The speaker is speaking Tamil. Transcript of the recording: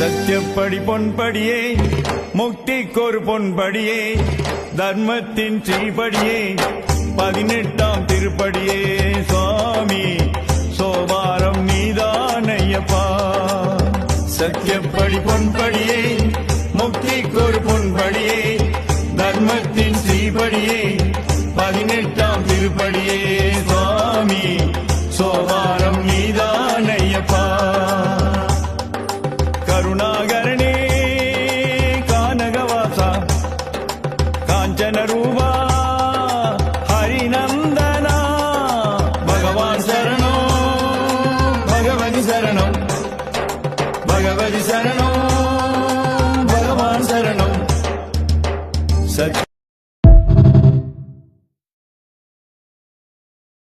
சத்தியப்படி பொன்படியே முக்திக்கொரு பொன்படியே தர்மத்தின் ஸ்ரீபடியே 18ஆம் திருப்படியே சுவாமி சோபாரம் நீதானையப்பா. சத்தியப்படி பொன்படியே முக்திக்கொரு பொன்படியே தர்மத்தின் ஸ்ரீபடியே 18ஆம் திருப்படியே சுவாமி சோபாரம் நீதானையப்பா. கருணாகரணே கானகவாசா காஞ்சன ரூபா ஹரிநந்தனா பகவான் சரணம் பகவதி சரணம் பகவதி சரணம் பகவான் சரணம்.